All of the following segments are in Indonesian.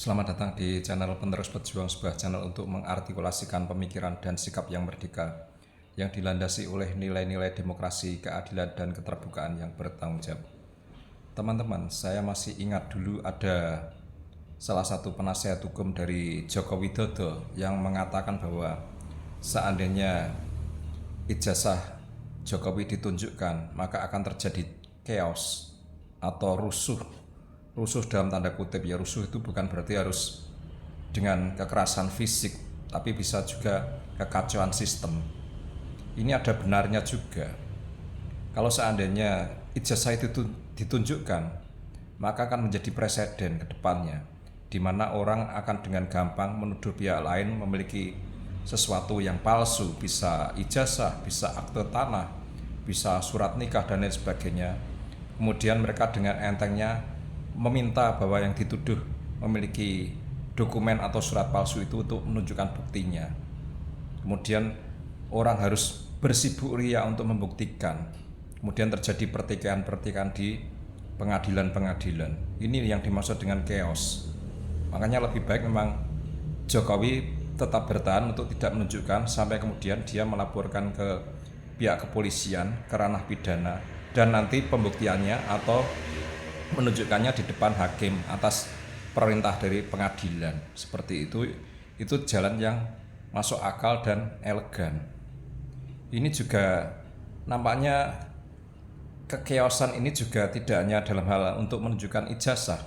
Selamat datang di channel Penerus Pejuang, sebuah channel untuk mengartikulasikan pemikiran dan sikap yang merdeka, yang dilandasi oleh nilai-nilai demokrasi, keadilan, dan keterbukaan yang bertanggung jawab. Teman-teman, saya masih ingat dulu ada salah satu penasihat hukum dari Joko Widodo yang mengatakan bahwa seandainya ijazah Jokowi ditunjukkan, maka akan terjadi chaos atau rusuh dalam tanda kutip ya. Rusuh itu bukan berarti harus dengan kekerasan fisik, tapi bisa juga kekacauan sistem. Ini ada benarnya juga. Kalau seandainya ijazah itu ditunjukkan, maka akan menjadi presiden ke depannya, di mana orang akan dengan gampang menuduh pihak lain memiliki sesuatu yang palsu, bisa ijazah, bisa akte tanah, bisa surat nikah, dan lain sebagainya. Kemudian mereka dengan entengnya meminta bahwa yang dituduh memiliki dokumen atau surat palsu itu untuk menunjukkan buktinya. Kemudian orang harus bersibuk ria untuk membuktikan. Kemudian terjadi pertikaian-pertikaian di pengadilan-pengadilan. Ini yang dimaksud dengan chaos. Makanya lebih baik memang Jokowi tetap bertahan untuk tidak menunjukkan, sampai kemudian dia melaporkan ke pihak kepolisian ke ranah pidana, dan nanti pembuktiannya atau menunjukkannya di depan hakim atas perintah dari pengadilan. Seperti itu jalan yang masuk akal dan elegan. Ini juga nampaknya kekeosan ini juga tidak hanya dalam hal untuk menunjukkan ijazah,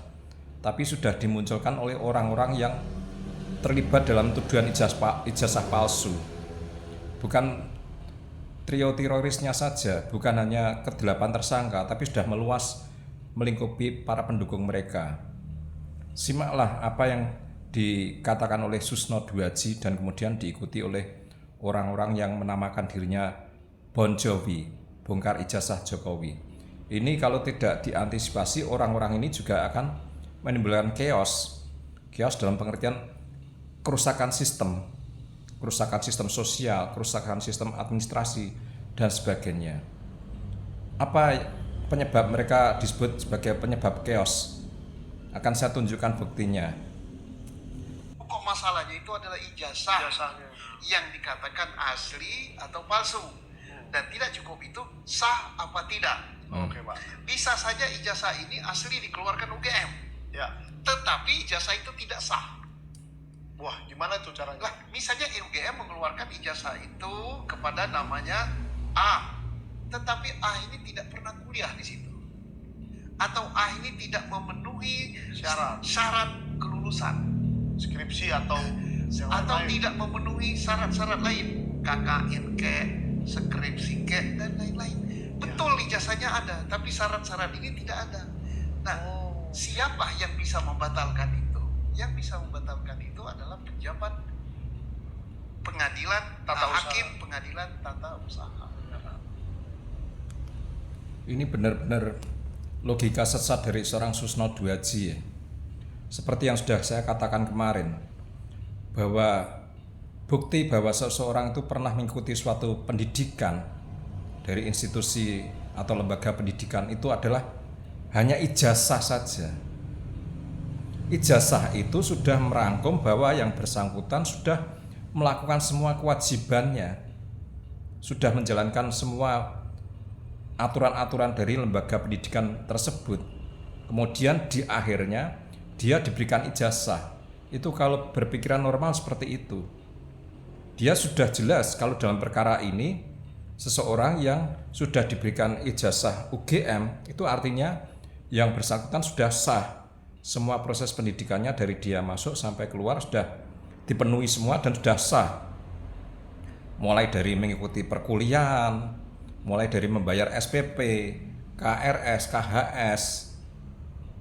tapi sudah dimunculkan oleh orang-orang yang terlibat dalam tuduhan ijazah palsu. Bukan trio terorisnya saja, bukan hanya ke-8 tersangka, tapi sudah meluas melingkupi para pendukung mereka. Simaklah apa yang dikatakan oleh Susno Duaji dan kemudian diikuti oleh orang-orang yang menamakan dirinya Bon Jovi, bongkar ijazah Jokowi. Ini kalau tidak diantisipasi, orang-orang ini juga akan menimbulkan chaos dalam pengertian kerusakan sistem sosial, kerusakan sistem administrasi, dan sebagainya. Apa penyebab mereka disebut sebagai penyebab chaos? Akan saya tunjukkan buktinya. Pokok masalahnya itu adalah ijazahnya yang dikatakan asli atau palsu, dan tidak cukup itu sah apa tidak. Oke, Pak. Bisa saja ijazah ini asli dikeluarkan UGM, Ya. tetapi ijazah itu tidak sah. Wah, gimana tuh caranya? Lah, misalnya UGM mengeluarkan ijazah itu kepada namanya A, tetapi A ini tidak pernah kuliah di situ, atau A ini tidak memenuhi syarat kelulusan, Skripsi atau yang atau lain. tidak memenuhi syarat-syarat lain, KKN ke, skripsi ke, dan lain-lain. Betul ijazahnya ada, tapi syarat-syarat ini tidak ada. Nah, siapa yang bisa membatalkan itu? Yang bisa membatalkan itu adalah pejabat pengadilan, hakim pengadilan tata usaha. Ini benar-benar logika sesat dari seorang Susno Duaji ya. Seperti yang sudah saya katakan kemarin, bahwa bukti bahwa seseorang itu pernah mengikuti suatu pendidikan dari institusi atau lembaga pendidikan itu adalah hanya ijazah saja. Ijazah itu sudah merangkum bahwa yang bersangkutan sudah melakukan semua kewajibannya, sudah menjalankan semua aturan-aturan dari lembaga pendidikan tersebut. Kemudian di akhirnya dia diberikan ijazah. Itu kalau berpikiran normal seperti itu. Dia sudah jelas kalau dalam perkara ini seseorang yang sudah diberikan ijazah UGM, itu artinya yang bersangkutan sudah sah. Semua proses pendidikannya dari dia masuk sampai keluar sudah dipenuhi semua dan sudah sah. Mulai dari mengikuti perkuliahan, mulai dari membayar SPP, KRS, KHS,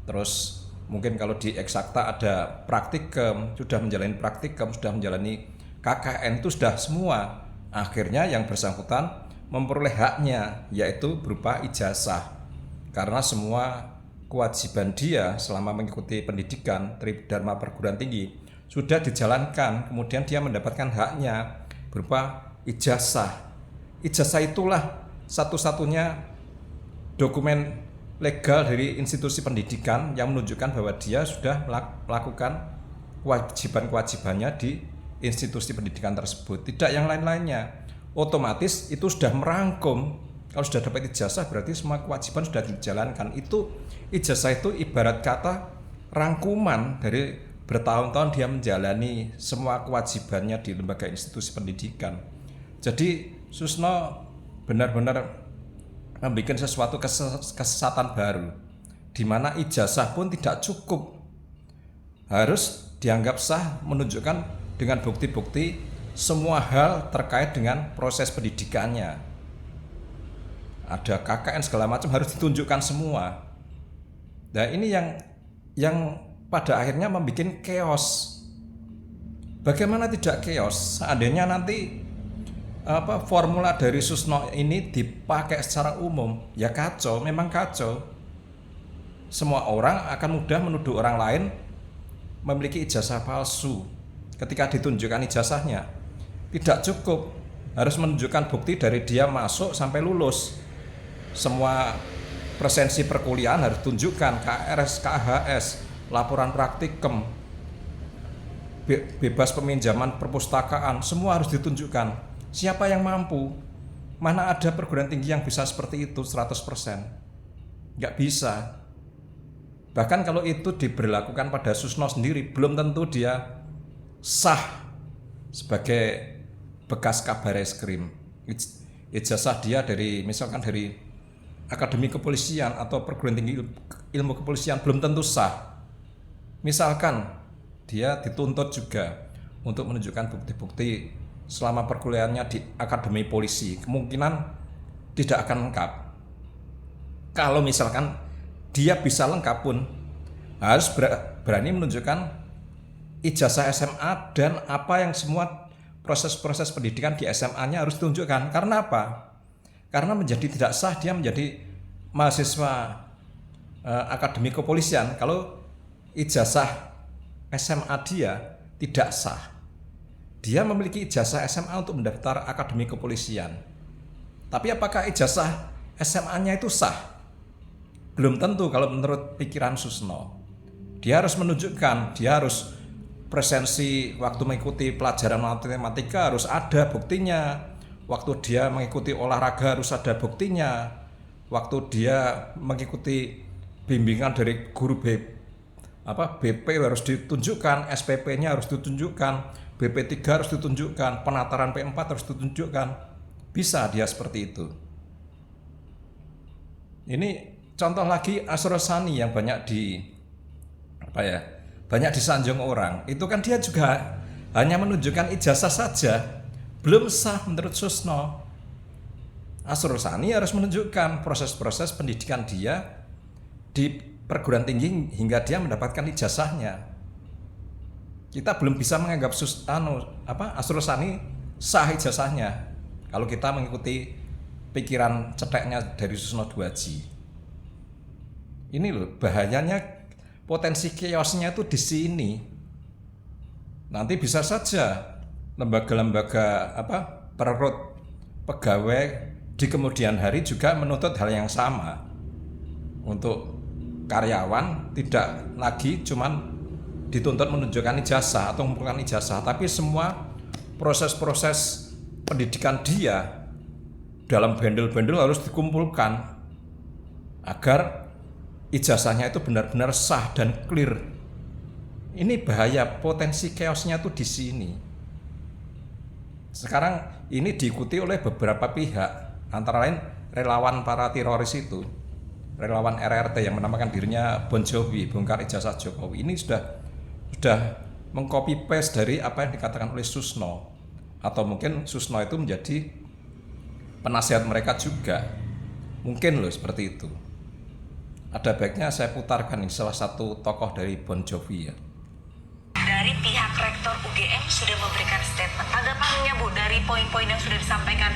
terus mungkin kalau di eksakta ada praktikum, sudah menjalani praktikum, sudah menjalani KKN, itu sudah semua. Akhirnya yang bersangkutan memperoleh haknya, yaitu berupa ijazah. Karena semua kewajiban dia selama mengikuti pendidikan Tridharma Perguruan Tinggi sudah dijalankan, kemudian dia mendapatkan haknya berupa ijazah. Ijazah itulah satu-satunya dokumen legal dari institusi pendidikan yang menunjukkan bahwa dia sudah melakukan kewajiban-kewajibannya di institusi pendidikan tersebut, tidak yang lain-lainnya. Otomatis itu sudah merangkum. Kalau sudah dapat ijazah berarti semua kewajiban sudah dijalankan. Itu ijazah itu ibarat kata rangkuman dari bertahun-tahun dia menjalani semua kewajibannya di lembaga institusi pendidikan. Jadi Susno benar-benar membuat sesuatu kesesatan baru, di mana ijazah pun tidak cukup, harus dianggap sah menunjukkan dengan bukti-bukti semua hal terkait dengan proses pendidikannya. Ada KKN segala macam harus ditunjukkan semua. Nah ini yang pada akhirnya membuat chaos. Bagaimana tidak chaos? Seandainya nanti formula dari Susno ini dipakai secara umum, ya kacau, memang kacau. Semua orang akan mudah menuduh orang lain memiliki ijazah palsu ketika ditunjukkan ijazahnya. Tidak cukup, harus menunjukkan bukti dari dia masuk sampai lulus. Semua presensi perkuliahan harus tunjukkan, KRS, KHS, laporan praktikum, bebas peminjaman perpustakaan, semua harus ditunjukkan. Siapa yang mampu? Mana ada perguruan tinggi yang bisa seperti itu 100%? Nggak bisa. Bahkan kalau itu diberlakukan pada Susno sendiri, belum tentu dia sah sebagai bekas kabar eskrim. Ijazah dia misalkan dari Akademi Kepolisian atau perguruan tinggi ilmu kepolisian belum tentu sah. Misalkan dia dituntut juga untuk menunjukkan bukti-bukti selama perkuliahannya di Akademi Polisi, kemungkinan tidak akan lengkap. Kalau misalkan dia bisa lengkap pun harus berani menunjukkan ijazah SMA dan apa yang semua proses-proses pendidikan di SMA-nya harus ditunjukkan. Karena apa? Karena menjadi tidak sah dia menjadi mahasiswa Akademi Kepolisian kalau ijazah SMA dia tidak sah. Dia memiliki ijazah SMA untuk mendaftar Akademi Kepolisian. Tapi apakah ijazah SMA-nya itu sah? Belum tentu kalau menurut pikiran Susno. Dia harus menunjukkan, dia harus presensi waktu mengikuti pelajaran matematika harus ada buktinya. Waktu dia mengikuti olahraga harus ada buktinya. Waktu dia mengikuti bimbingan dari guru BP harus ditunjukkan, SPP-nya harus ditunjukkan, BP3 harus ditunjukkan, penataran P4 harus ditunjukkan. Bisa dia seperti itu. Ini contoh lagi Asrul Sani yang banyak disanjung orang. Itu kan dia juga hanya menunjukkan ijazah saja, belum sah menurut Susno. Asrul Sani harus menunjukkan proses-proses pendidikan dia di perguruan tinggi hingga dia mendapatkan ijazahnya. Kita belum bisa menganggap Asrul Sani sah ijazahnya kalau kita mengikuti pikiran ceteknya dari Susno Dwaji. Ini loh bahayanya, potensi chaosnya itu di sini. Nanti bisa saja lembaga-lembaga perekrut pegawai di kemudian hari juga menuntut hal yang sama. Untuk karyawan tidak lagi cuman dituntut menunjukkan ijazah atau mengumpulkan ijazah, tapi semua proses-proses pendidikan dia dalam bendel-bendel harus dikumpulkan agar ijazahnya itu benar-benar sah dan clear. Ini bahaya, potensi chaosnya tuh di sini. Sekarang ini diikuti oleh beberapa pihak, antara lain relawan para teroris itu, relawan RRT yang menamakan dirinya Bon Jovi, bongkar ijazah Jokowi. Ini sudah mengcopy paste dari apa yang dikatakan oleh Susno, atau mungkin Susno itu menjadi penasihat mereka juga, mungkin loh seperti itu. Ada baiknya saya putarkan nih salah satu tokoh dari Bon Jovi ya. Dari pihak Rektor UGM sudah memberikan statement. Tanggapannya Bu dari poin-poin yang sudah disampaikan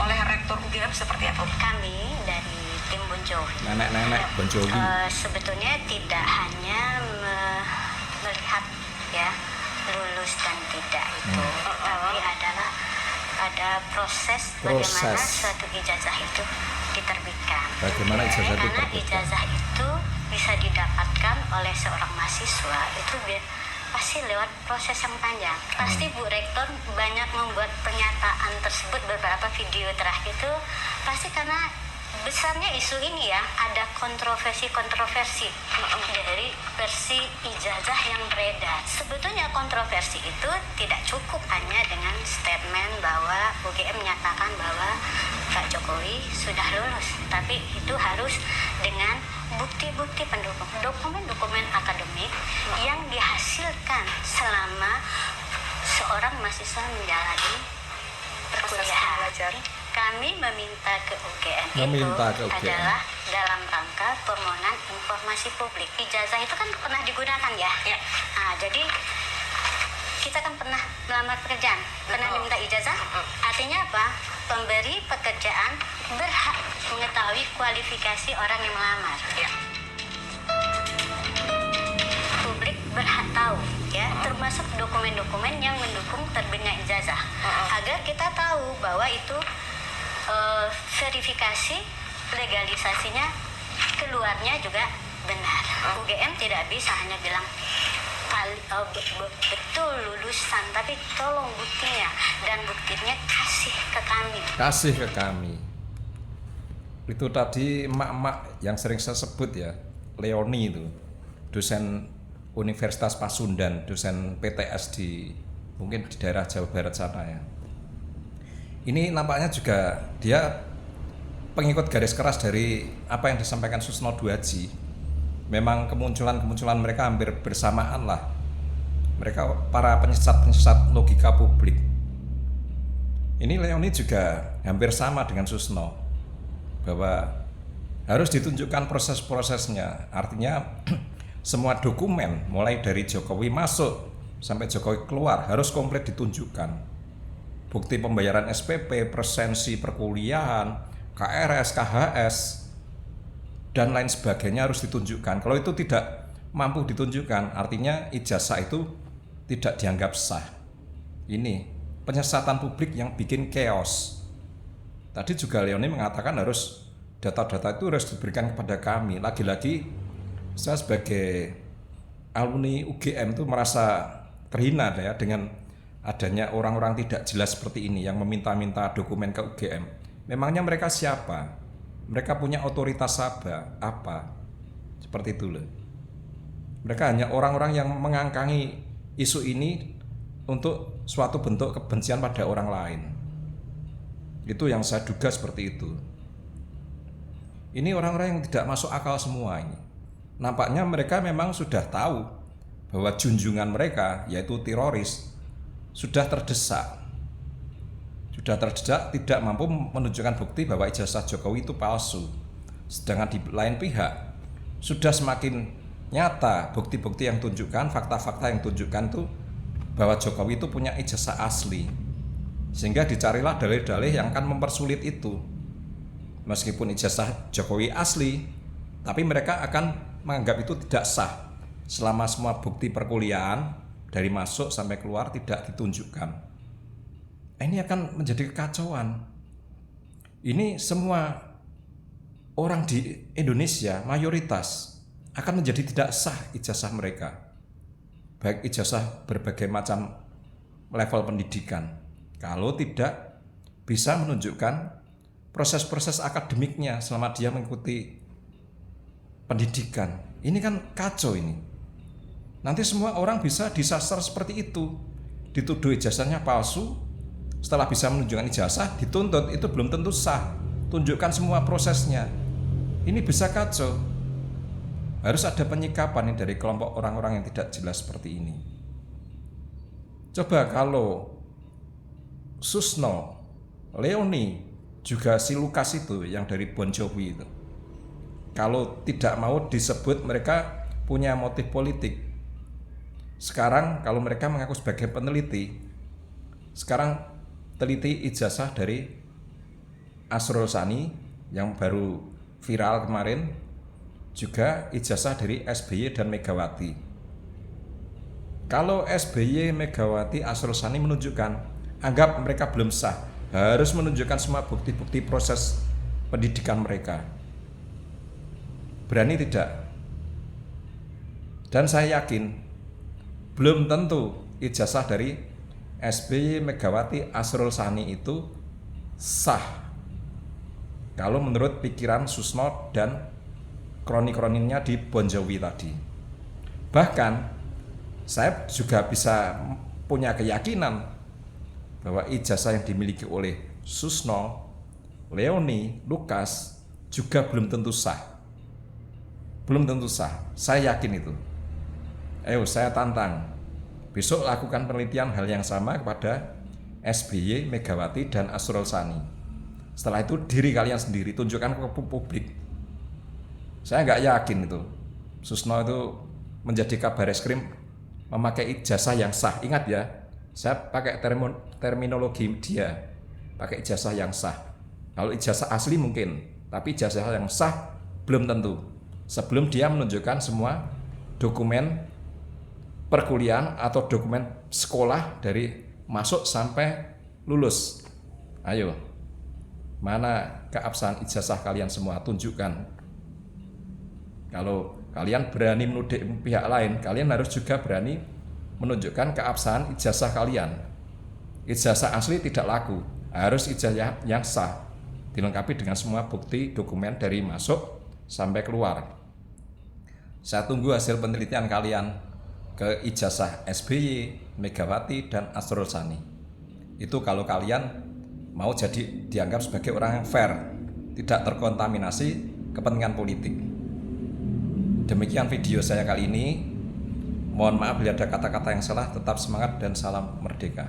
oleh Rektor UGM seperti apa? Kami dari tim Bon Jovi. Nenek Bon Jovi. Sebetulnya tidak hanya melihat ya lulus dan tidak itu, tapi adalah ada proses bagaimana suatu ijazah itu diterbitkan. Bagaimana ijazah itu karena diterbitkan? Ijazah itu bisa didapatkan oleh seorang mahasiswa itu pasti lewat proses yang panjang. Pasti Bu Rektor banyak membuat pernyataan tersebut, beberapa video terakhir itu pasti karena besarnya isu ini ya, ada kontroversi dari versi ijazah yang beredar. Sebetulnya kontroversi itu tidak cukup hanya dengan statement bahwa UGM menyatakan bahwa Pak Jokowi sudah lulus, tapi itu harus dengan bukti-bukti pendukung, dokumen-dokumen akademik yang dihasilkan selama seorang mahasiswa menjalani perkuliahan. Kami meminta ke UGM adalah dalam rangka permohonan informasi publik. Ijazah itu kan pernah digunakan ya. Nah, jadi kita kan pernah melamar pekerjaan, pernah diminta ijazah. Artinya apa? Pemberi pekerjaan berhak mengetahui kualifikasi orang yang melamar. Publik berhak tahu ya, termasuk dokumen-dokumen yang mendukung terbitnya ijazah, agar kita tahu bahwa itu verifikasi legalisasinya keluarnya juga benar. UGM tidak bisa hanya bilang betul lulusan, tapi tolong buktinya, dan buktinya kasih ke kami. Itu tadi emak-emak yang sering saya sebut ya, Leoni itu dosen Universitas Pasundan, dosen PTS di mungkin di daerah Jawa Barat sana ya. Ini nampaknya juga dia pengikut garis keras dari apa yang disampaikan Susno Duaji. Memang kemunculan mereka hampir bersamaan lah. Mereka para penyesat logika publik. Ini Leoni juga hampir sama dengan Susno, bahwa harus ditunjukkan proses-prosesnya. Artinya semua dokumen mulai dari Jokowi masuk sampai Jokowi keluar harus komplit ditunjukkan. Bukti pembayaran SPP, presensi perkuliahan, KRS, KHS, dan lain sebagainya harus ditunjukkan. Kalau itu tidak mampu ditunjukkan, artinya ijazah itu tidak dianggap sah. Ini penyesatan publik yang bikin chaos. Tadi juga Leoni mengatakan harus data-data itu harus diberikan kepada kami. Lagi-lagi saya sebagai alumni UGM itu merasa terhina ya dengan adanya orang-orang tidak jelas seperti ini yang meminta-minta dokumen ke UGM. Memangnya mereka siapa? Mereka punya otoritas apa? Seperti itu loh. Mereka hanya orang-orang yang mengangkangi isu ini untuk suatu bentuk kebencian pada orang lain. Itu yang saya duga seperti itu. Ini orang-orang yang tidak masuk akal semua ini. Nampaknya mereka memang sudah tahu bahwa junjungan mereka, yaitu teroris, sudah terdesak, tidak mampu menunjukkan bukti bahwa ijazah Jokowi itu palsu. Sedangkan di lain pihak sudah semakin nyata bukti-bukti yang tunjukkan, fakta-fakta yang tunjukkan itu bahwa Jokowi itu punya ijazah asli. Sehingga dicarilah dalih-dalih yang akan mempersulit itu. Meskipun ijazah Jokowi asli, tapi mereka akan menganggap itu tidak sah selama semua bukti perkuliahan dari masuk sampai keluar tidak ditunjukkan. Ini akan menjadi kekacauan. Ini semua orang di Indonesia mayoritas akan menjadi tidak sah ijazah mereka, baik ijazah berbagai macam level pendidikan, kalau tidak bisa menunjukkan proses-proses akademiknya selama dia mengikuti pendidikan. Ini kan kacau ini. Nanti semua orang bisa disasar seperti itu, dituduh ijazahnya palsu. Setelah bisa menunjukkan ijazah, dituntut, itu belum tentu sah. Tunjukkan semua prosesnya. Ini bisa kacau. Harus ada penyikapan dari kelompok orang-orang yang tidak jelas seperti ini. Coba kalau Susno, Leoni, juga si Lukas itu yang dari Bon Jovi itu, kalau tidak mau disebut mereka punya motif politik. Sekarang kalau mereka mengaku sebagai peneliti, sekarang teliti ijazah dari Asrul Sani yang baru viral kemarin, juga ijazah dari SBY dan Megawati. Kalau SBY, Megawati, Asrul Sani menunjukkan, anggap mereka belum sah, harus menunjukkan semua bukti-bukti proses pendidikan mereka. Berani tidak? Dan saya yakin belum tentu ijazah dari SBY, Megawati, Asrul Sani itu sah kalau menurut pikiran Susno dan kroni-kroninya di Bon Jovi tadi. Bahkan saya juga bisa punya keyakinan bahwa ijazah yang dimiliki oleh Susno, Leoni, Lukas juga belum tentu sah. Belum tentu sah, saya yakin itu. Ayo saya tantang, besok lakukan penelitian hal yang sama kepada SBY, Megawati, dan Asrul Sani. Setelah itu diri kalian sendiri tunjukkan ke publik. Saya nggak yakin itu Susno itu menjadi kabar eskrim memakai ijazah yang sah. Ingat ya, saya pakai terminologi dia, pakai ijazah yang sah. Kalau ijazah asli mungkin, tapi ijazah yang sah belum tentu. Sebelum dia menunjukkan semua dokumen perkuliahan atau dokumen sekolah dari masuk sampai lulus. Ayo, mana keabsahan ijazah kalian semua, tunjukkan. Kalau kalian berani menuding pihak lain, kalian harus juga berani menunjukkan keabsahan ijazah kalian. Ijazah asli tidak laku, harus ijazah yang sah, dilengkapi dengan semua bukti dokumen dari masuk sampai keluar. Saya tunggu hasil penelitian kalian ke ijazah SBY, Megawati, dan Asrul Sani. Itu kalau kalian mau jadi dianggap sebagai orang yang fair, tidak terkontaminasi kepentingan politik. Demikian video saya kali ini. Mohon maaf bila ada kata-kata yang salah. Tetap semangat dan salam merdeka.